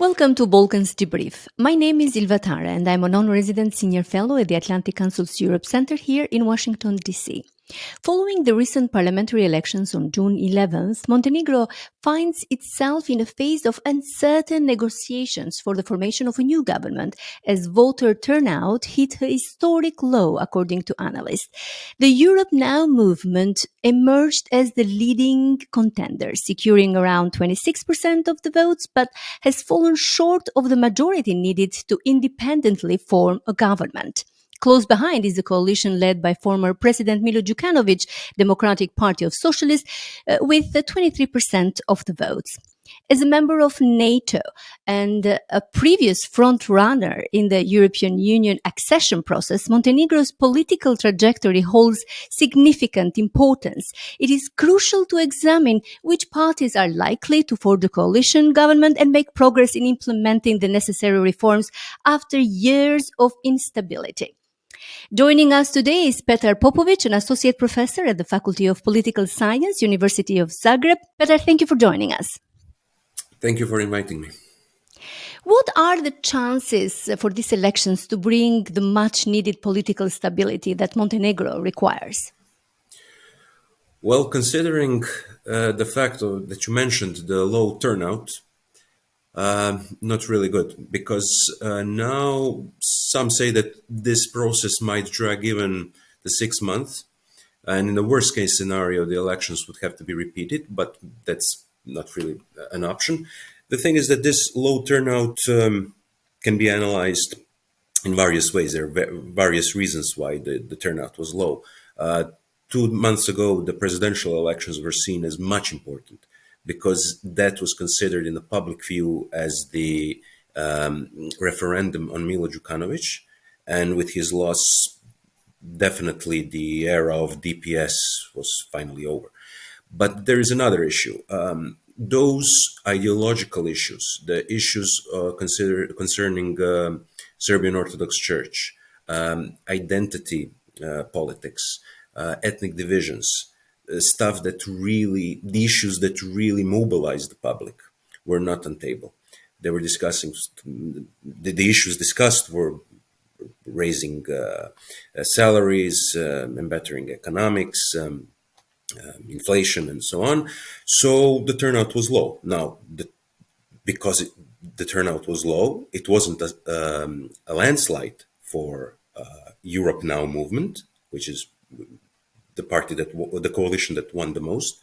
Welcome to Balkans Debrief. My name is Ilva Tare, and I'm a non-resident senior fellow at the Atlantic Council's Europe Center here in Washington, D.C. Following the recent parliamentary elections on June 11th, Montenegro finds itself in a phase of uncertain negotiations for the formation of a new government, as voter turnout hit a historic low, according to analysts. The Europe Now movement emerged as the leading contender, securing around 26% of the votes, but has fallen short of the majority needed to independently form a government. Close behind is the coalition led by former President Milo Djukanovic, Democratic Party of Socialists, with 23% of the votes. As a member of NATO and a previous front-runner in the European Union accession process, Montenegro's political trajectory holds significant importance. It is crucial to examine which parties are likely to form the coalition government and make progress in implementing the necessary reforms after years of instability. Joining us today is Petar Popovic, an associate professor at the Faculty of Political Science, University of Zagreb. Petar, thank you for joining us. Thank you for inviting me. What are the chances for these elections to bring the much-needed political stability that Montenegro requires? Well, considering the fact that you mentioned the low turnout, not really good, because now some say that this process might drag even the 6 months. And in the worst case scenario, the elections would have to be repeated, but that's not really an option. The thing is that this low turnout can be analyzed in various ways. There are various reasons why the turnout was low. 2 months ago, the presidential elections were seen as much important because that was considered in the public view as the referendum on Milo Djukanovic. And with his loss, definitely the era of DPS was finally over. But there is another issue. Those ideological issues, the issues concerning Serbian Orthodox Church, identity politics, ethnic divisions, the issues that really mobilized the public were not on table. They were discussing, the issues discussed were raising salaries and bettering economics, inflation, and so on. So the turnout was low. Now, because the turnout was low, it wasn't a landslide for Europe Now movement, which is the coalition that won the most.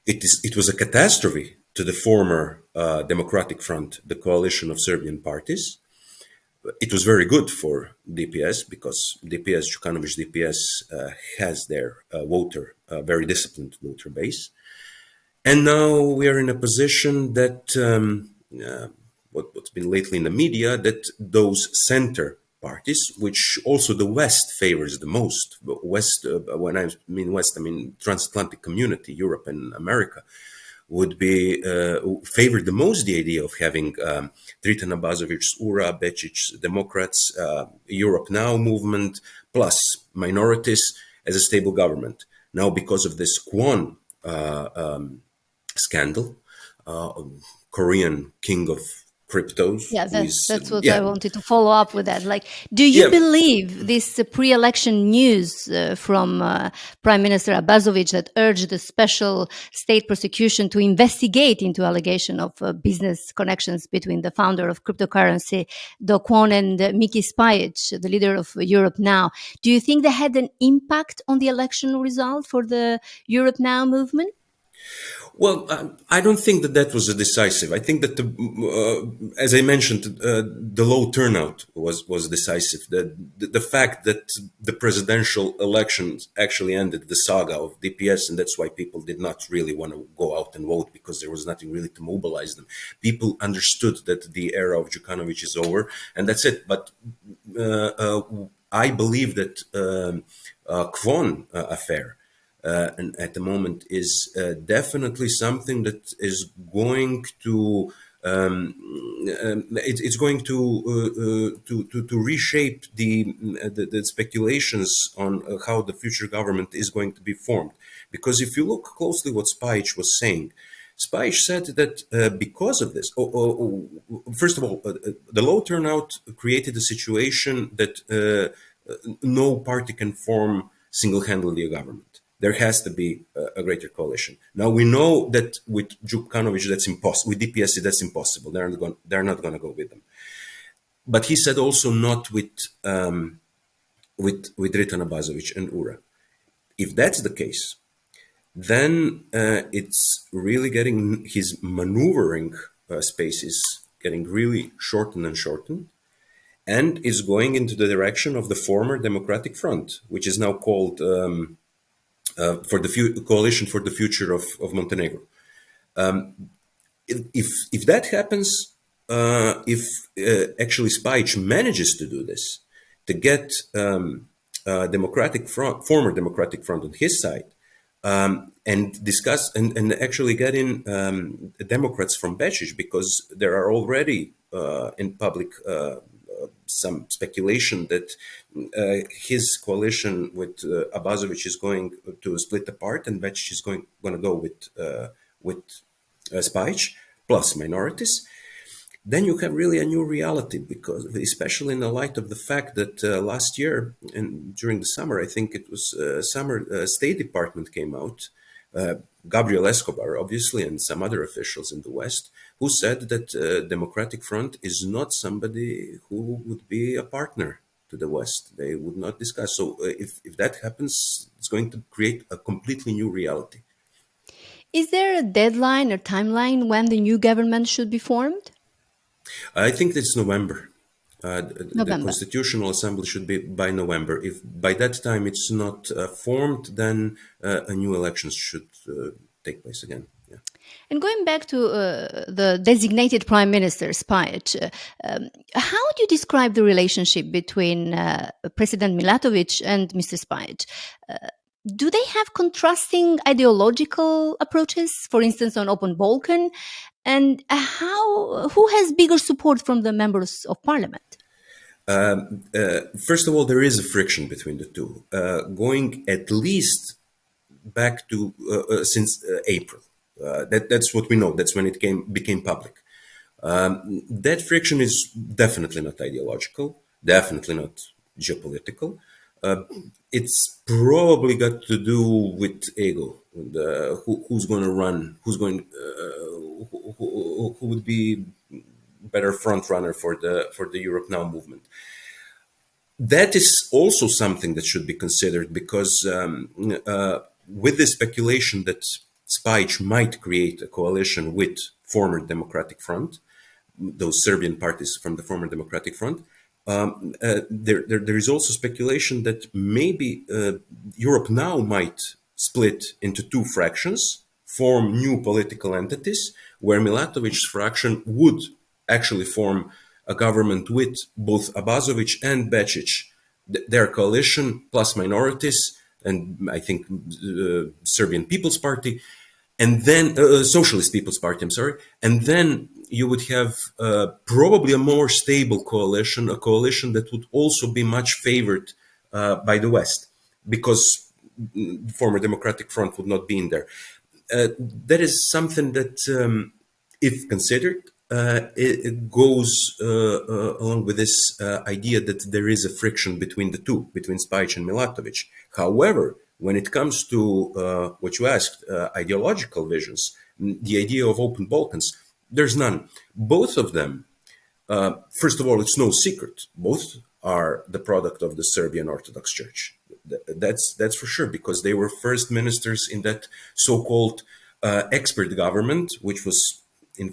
It was a catastrophe to the former Democratic Front, the coalition of Serbian parties. It was very good for DPS because Djukanovic DPS has their very disciplined voter base. And now we are in a position that what's been lately in the media, that those center parties, which also the West favors the most, when I mean West, I mean transatlantic community, Europe and America, would be favored the most the idea of having Triton Abazovic's URA, Becic's Democrats, Europe Now movement, plus minorities as a stable government. Now, because of this Kwon scandal, Korean king of cryptos. Yeah, that's what I wanted to follow up with that. Like, do you believe this pre-election news from Prime Minister Abazovic that urged the special state prosecution to investigate into allegation of business connections between the founder of cryptocurrency, Do Kwon, and Miki Spajic, the leader of Europe Now? Do you think they had an impact on the election result for the Europe Now movement? Well, I don't think that was a decisive. I think that, as I mentioned, the low turnout was decisive. The fact that the presidential elections actually ended the saga of DPS, and that's why people did not really want to go out and vote, because there was nothing really to mobilize them. People understood that the era of Djukanovic is over, and that's it. But I believe that Kwon affair, and at the moment, is definitely something that is going to it's going to reshape the speculations on how the future government is going to be formed. Because if you look closely what Spajic was saying, Spajic said that because of this, first of all, the low turnout created a situation that no party can form single-handedly a government. There has to be a greater coalition. Now we know that with Djukanovic that's impossible. With DPS that's impossible. They're not going to go with them. But he said also not with Ritan Abazovic and Ura. If that's the case, then it's really getting his maneuvering space is getting really shortened and shortened, and is going into the direction of the former Democratic Front, which is now called for the Coalition for the Future of Montenegro. If that happens, if actually Spajic manages to do this, to get former Democratic Front on his side, and discuss and actually get in Democrats from Bečić, because there are already in public some speculation that his coalition with Abazovic is going to split apart, and Bečić is going to go with Spajic plus minorities. Then you have really a new reality, because especially in the light of the fact that last year and during the summer, I think it was summer, State Department came out, Gabriel Escobar, obviously, and some other officials in the West, who said that Democratic Front is not somebody who would be a partner to the West. They would not discuss. So if that happens, it's going to create a completely new reality. Is there a deadline or timeline when the new government should be formed? I think it's November. The November. Constitutional Assembly should be by November. If by that time it's not formed, then a new elections should take place again. Yeah. And going back to the designated Prime Minister, Spajic, how do you describe the relationship between President Milatovic and Mr. Spajic? Do they have contrasting ideological approaches, for instance, on Open Balkan? And who has bigger support from the members of parliament? First of all, there is a friction between the two, going at least back to since April. That's what we know. That's when it became public. That friction is definitely not ideological, definitely not geopolitical. It's probably got to do with ego. Who's going to run? Who would be better front runner for the Europe Now movement? That is also something that should be considered, because with the speculation that Spajic might create a coalition with former Democratic Front, those Serbian parties from the former Democratic Front, there is also speculation that maybe Europe Now might split into two fractions, form new political entities, where Milatovic's fraction would actually form a government with both Abazovic and Bečić, their coalition plus minorities, and I think Serbian People's Party, and then Socialist People's Party, I'm sorry, and then you would have probably a more stable coalition, a coalition that would also be much favored by the West, because the former Democratic Front would not be in there. That is something that, if considered, it goes along with this idea that there is a friction between the two, between Spajic and Milatovic. However, when it comes to what you asked, ideological visions, the idea of open Balkans, there's none. Both of them, first of all, it's no secret. Both are the product of the Serbian Orthodox Church. That's for sure, because they were first ministers in that so-called expert government, which was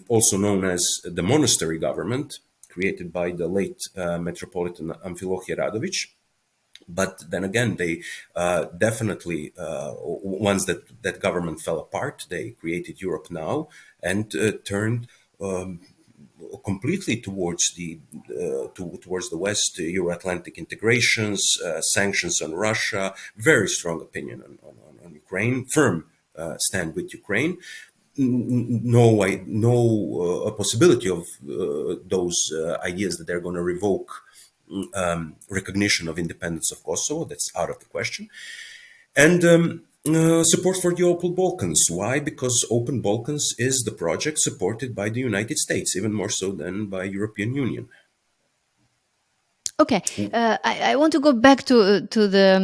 also known as the monastery government, created by the late Metropolitan Amfilohije Radovic. But then again, they definitely, once that government fell apart, they created Europe Now and turned completely towards the West, Euro-Atlantic integrations, sanctions on Russia, very strong opinion on Ukraine, firm stand with Ukraine. No possibility of those ideas that they're going to revoke recognition of independence of Kosovo. That's out of the question. And Support for the Open Balkans. Why? Because Open Balkans is the project supported by the United States, even more so than by European Union. Okay, I want to go back to the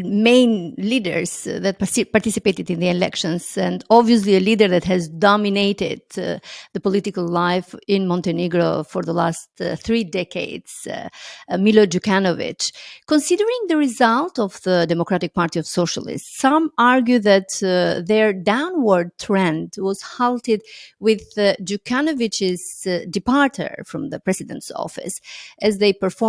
main leaders that participated in the elections, and obviously a leader that has dominated the political life in Montenegro for the last 3 decades, Milo Djukanovic. Considering the result of the Democratic Party of Socialists, some argue that their downward trend was halted with Djukanovic's departure from the president's office, as they performed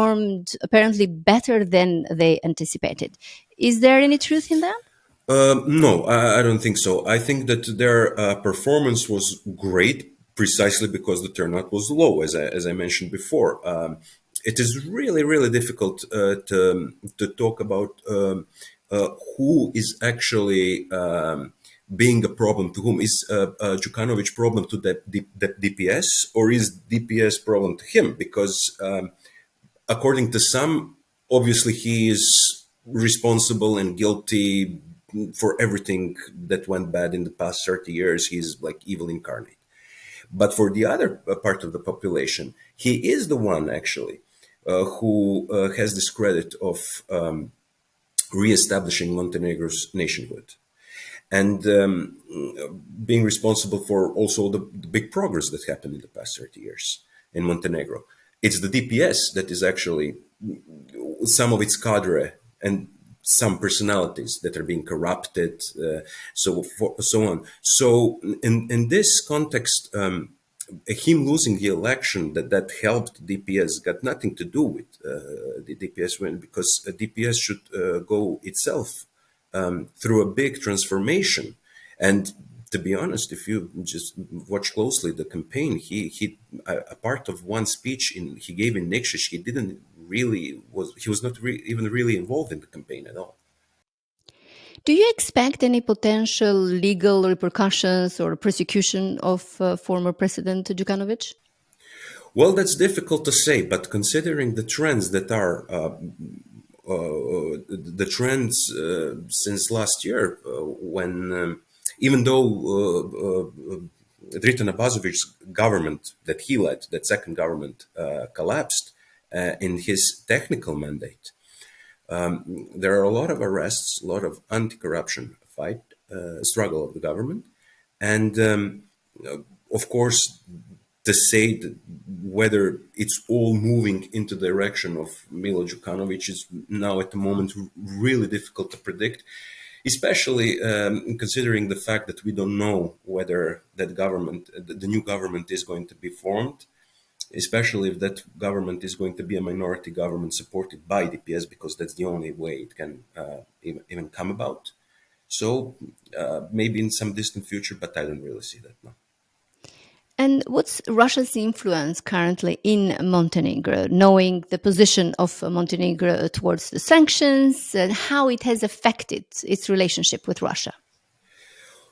apparently better than they anticipated. Is there any truth in that? No, I don't think so. I think that their performance was great precisely because the turnout was low, as I mentioned before. It is really, really difficult to talk about who is actually being a problem to whom. Is Djukanovic problem to the DPS, or is DPS problem to him? Because according to some, obviously he is responsible and guilty for everything that went bad in the past 30 years. He's like evil incarnate. But for the other part of the population, he is the one actually who has this credit of reestablishing Montenegro's nationhood and being responsible for also the big progress that happened in the past 30 years in Montenegro. It's the DPS that is actually some of its cadre and some personalities that are being corrupted, so on. So in this context, him losing the election that helped DPS got nothing to do with the DPS win, because DPS should go itself through a big transformation. And to be honest, if you just watch closely the campaign, he a part of one speech he gave in Nikšić, he was not even really involved in the campaign at all. Do you expect any potential legal repercussions or prosecution of former President Djukanovic? Well, that's difficult to say, but considering the trends that are the trends since last year, when even though Dritan Abazovic's government that he led, that second government, collapsed in his technical mandate, there are a lot of arrests, a lot of anti-corruption struggle of the government, and of course, to say that whether it's all moving into the direction of Milo Djukanovic is now at the moment really difficult to predict, especially considering the fact that we don't know whether that government, the new government, is going to be formed, especially if that government is going to be a minority government supported by DPS, because that's the only way it can even come about. So maybe in some distant future, but I don't really see that now. And what's Russia's influence currently in Montenegro, knowing the position of Montenegro towards the sanctions and how it has affected its relationship with Russia?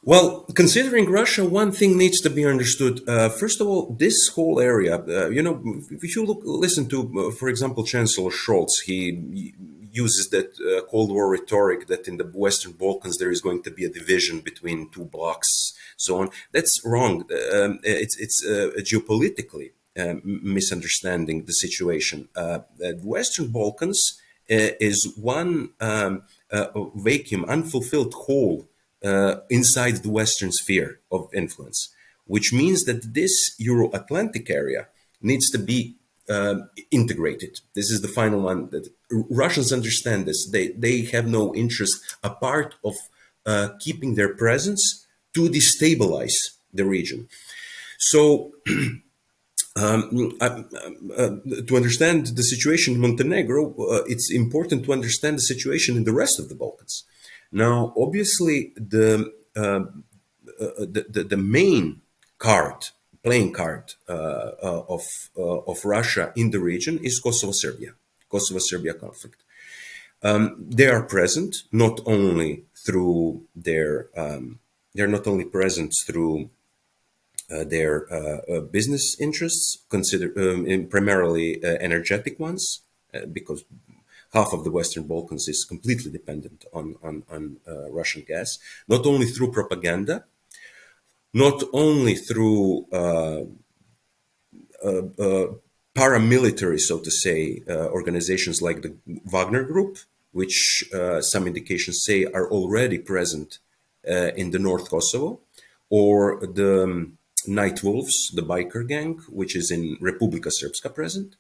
Well, considering Russia, one thing needs to be understood. First of all, this whole area, if you listen to, for example, Chancellor Scholz, he uses that Cold War rhetoric that in the Western Balkans there is going to be a division between two blocks, so on. That's wrong. It's geopolitically misunderstanding the situation. The Western Balkans is one vacuum, unfulfilled hole inside the Western sphere of influence, which means that this Euro-Atlantic area needs to be integrated. This is the final one. That Russians understand this. They have no interest apart of keeping their presence to destabilize the region. So to understand the situation in Montenegro, it's important to understand the situation in the rest of the Balkans. Now, obviously, the main playing card of Russia in the region is Kosovo-Serbia conflict. They are present not only through they're not only present through their business interests, primarily energetic ones, because half of the Western Balkans is completely dependent on Russian gas, not only through propaganda, not only through paramilitary, so to say, organizations like the Wagner Group, which some indications say are already present in the North Kosovo, or the Night Wolves, the biker gang, which is in Republika Srpska present,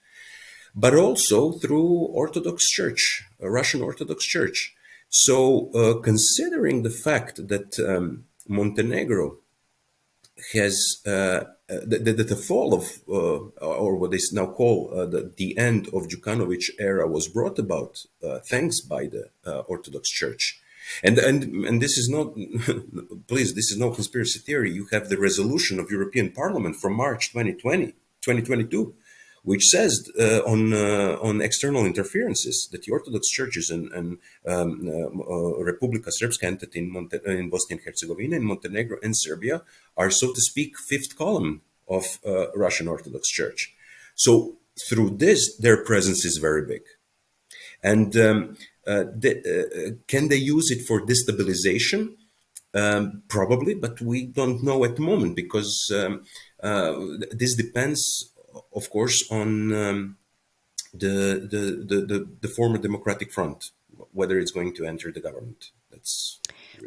but also through Orthodox Church, a Russian Orthodox Church. So, considering the fact that Montenegro has the fall of or what they now call the end of Djukanovic era was brought about thanks by the Orthodox Church, and this is not please, this is no conspiracy theory. You have the resolution of European Parliament from March 2022, which says on external interferences that the Orthodox churches and Republika Srpska entity in Bosnia and Herzegovina, in Montenegro and Serbia are, so to speak, fifth column of Russian Orthodox Church. So through this, their presence is very big. And can they use it for destabilization? Probably, but we don't know at the moment because this depends, of course, on the former Democratic Front, whether it's going to enter the government. That's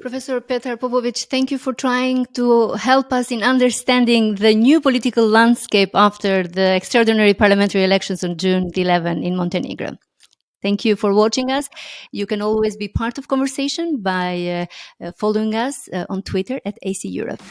Professor Petar Popovic, thank you for trying to help us in understanding the new political landscape after the extraordinary parliamentary elections on June 11 in Montenegro. Thank you for watching us. You can always be part of conversation by following us on Twitter at AC Europe.